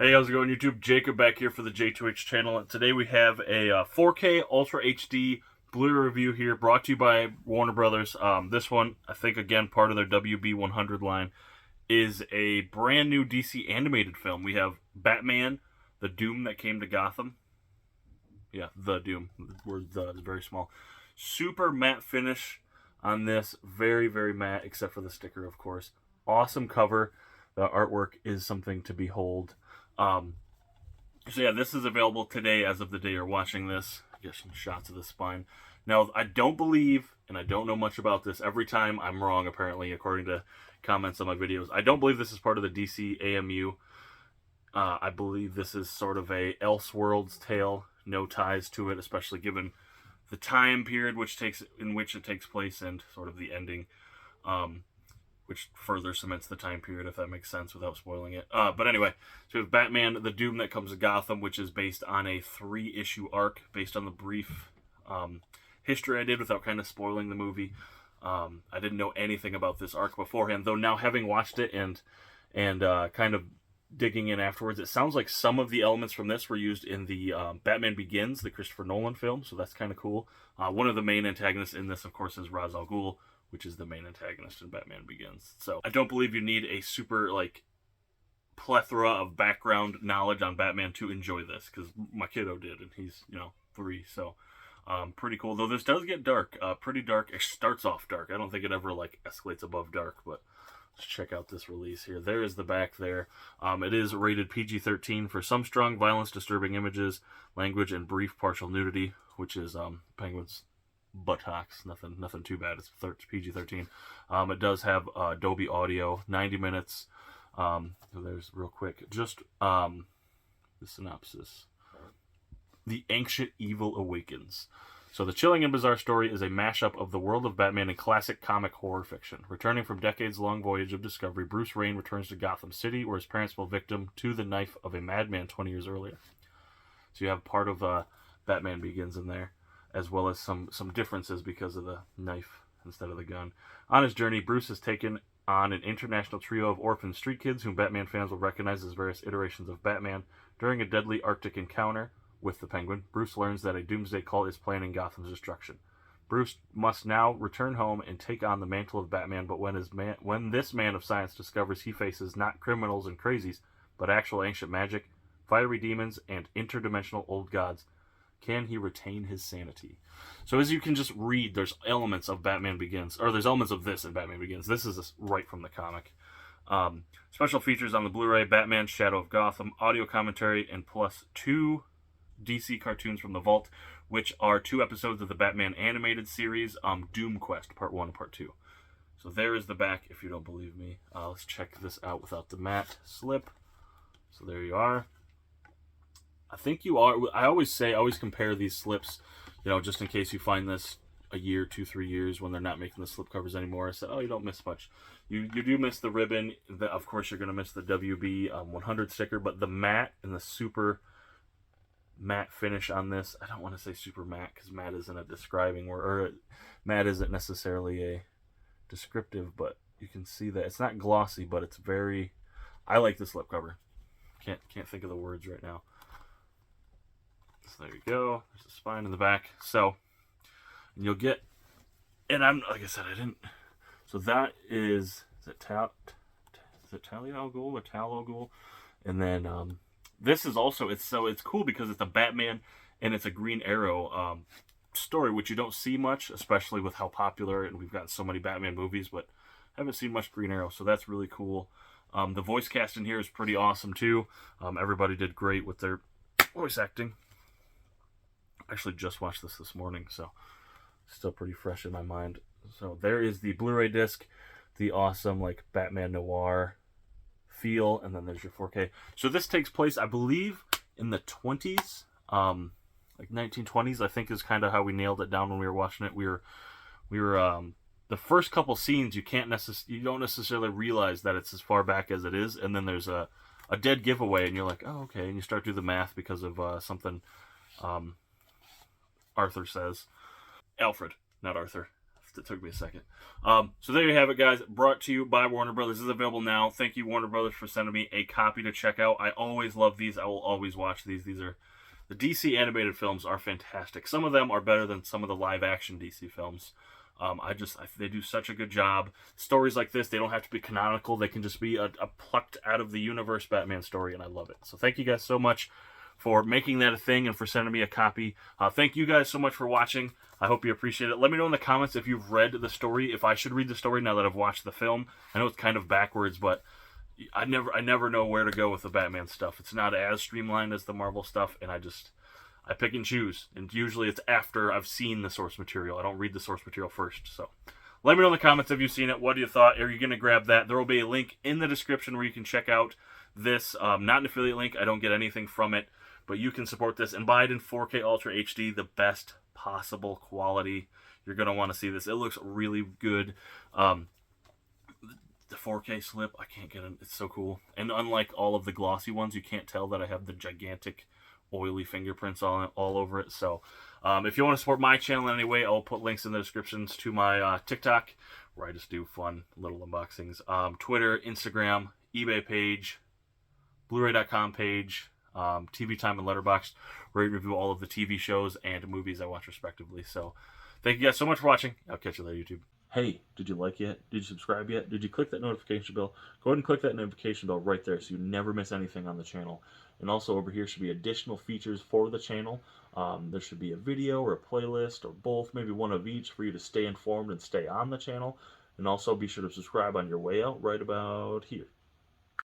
Hey, how's it going, YouTube? Jacob back here for the JTwoH channel. And today we have a 4K Ultra HD Blu-ray review here, brought to you by Warner Brothers. This one, I think, again, part of their WB100 line, is a brand new DC animated film. We have Batman, the Doom that came to Gotham. Yeah, the Doom. The word "the" is very small. Super matte finish on this. Very, very matte, except for the sticker, of course. Awesome cover. The artwork is something to behold. So yeah, this is available today as of the day you're watching this. Get some shots of the spine. Now, I don't believe, and I don't know much about this, every time I'm wrong, apparently, according to comments on my videos. I don't believe this is part of the DC AMU. I believe this is sort of a Elseworlds tale, no ties to it, especially given the time period in which it takes place and sort of the ending. Which further cements the time period, if that makes sense, without spoiling it. But anyway, so we have Batman, the Doom that comes to Gotham, which is based on a 3-issue arc, based on the brief history I did without kind of spoiling the movie. I didn't know anything about this arc beforehand, though now having watched it and kind of digging in afterwards, it sounds like some of the elements from this were used in the Batman Begins, the Christopher Nolan film, so that's kind of cool. One of the main antagonists in this, of course, is Ra's al Ghul, which is the main antagonist in Batman Begins. So I don't believe you need a super, plethora of background knowledge on Batman to enjoy this, because my kiddo did, and he's, 3, so pretty cool. Though this does get dark, pretty dark. It starts off dark. I don't think it ever, escalates above dark, but let's check out this release here. There is the back there. It is rated PG-13 for some strong violence, disturbing images, language, and brief partial nudity, which is Penguin's buttocks. Nothing too bad. It's PG-13. It does have Dolby Audio, 90 minutes. So there's real quick, just the synopsis. The ancient evil awakens. So the chilling and bizarre story is a mashup of the world of Batman and classic comic horror fiction. Returning from decades-long voyage of discovery, Bruce Wayne returns to Gotham City, where his parents fell victim to the knife of a madman 20 years earlier. So you have part of Batman Begins in there, as well as some differences because of the knife instead of the gun. On his journey, Bruce has taken on an international trio of orphan street kids whom Batman fans will recognize as various iterations of Batman. During a deadly Arctic encounter with the Penguin, Bruce learns that a doomsday cult is planning Gotham's destruction. Bruce must now return home and take on the mantle of Batman, but when this man of science discovers he faces not criminals and crazies, but actual ancient magic, fiery demons, and interdimensional old gods, can he retain his sanity? So as you can just read, there's elements of Batman Begins, or there's elements of this in Batman Begins. This is right from the comic. Special features on the Blu-ray: Batman, Shadow of Gotham, audio commentary, and plus 2 DC cartoons from the vault, which are 2 episodes of the Batman animated series, Doom Quest, Part 1 and Part 2. So there is the back, if you don't believe me. Let's check this out without the matte slip. So there you are. I think you are. I always compare these slips, just in case you find this a year, 2-3 years when they're not making the slip covers anymore. I said, oh, you don't miss much. You do miss the ribbon. Of course, you're going to miss the WB 100 sticker, but the matte and the super matte finish on this, I don't want to say super matte because matte isn't a describing word, or matte isn't necessarily a descriptive, but you can see that it's not glossy, but it's very. I like the slip cover. Can't think of the words right now. So there you go. There's the spine in the back. So you'll get, and I'm like I said, I didn't. So that is it Talia al Ghul or Tal al Ghul, and then this is also it's cool because it's a Batman and it's a Green Arrow story, which you don't see much, especially with how popular, and we've got so many Batman movies, but I haven't seen much Green Arrow, so that's really cool. The voice cast in here is pretty awesome too. Everybody did great with their voice acting. Actually just watched this morning, so still pretty fresh in my mind. So there is the Blu-ray disc, the awesome Batman noir feel, and then there's your 4K. So this takes place, I believe, in the 20s, 1920s. I think is kind of how we nailed it down when we were watching it. We were the first couple scenes you don't necessarily realize that it's as far back as it is, and then there's a dead giveaway, and you're like, oh, okay, and you start to do the math because of something Arthur says. Alfred, not Arthur. It took me a second. So there you have it, guys. Brought to you by Warner Brothers. This is available now. Thank you, Warner Brothers, for sending me a copy to check out. I always love these. I will always watch these. These are the DC animated films are fantastic. Some of them are better than some of the live action DC films. They do such a good job. Stories like this, they don't have to be canonical. They can just be a plucked out of the universe Batman story, and I love it. So thank you guys so much for making that a thing and for sending me a copy. Thank you guys so much for watching. I hope you appreciate it. Let me know in the comments if you've read the story, if I should read the story now that I've watched the film. I know it's kind of backwards, but I never know where to go with the Batman stuff. It's not as streamlined as the Marvel stuff, and I pick and choose. And usually it's after I've seen the source material. I don't read the source material first. So let me know in the comments if you've seen it. What do you thought? Are you going to grab that? There will be a link in the description where you can check out this. Not an affiliate link. I don't get anything from it. But you can support this and buy it in 4K Ultra HD, the best possible quality. You're going to want to see this. It looks really good. The 4K slip, I can't get it. It's so cool. And unlike all of the glossy ones, you can't tell that I have the gigantic oily fingerprints all over it. So if you want to support my channel in any way, I'll put links in the descriptions to my TikTok, where I just do fun little unboxings. Twitter, Instagram, eBay page, Bluray.com page, TV Time and Letterboxd, where I review all of the TV shows and movies I watch respectively. So thank you guys so much for watching. I'll catch you later, YouTube. Hey, did you like yet? Did you subscribe yet? Did you click that notification bell? Go ahead and click that notification bell right there so you never miss anything on the channel. And also over here should be additional features for the channel. There should be a video or a playlist or both, maybe one of each, for you to stay informed and stay on the channel. And also be sure to subscribe on your way out right about here.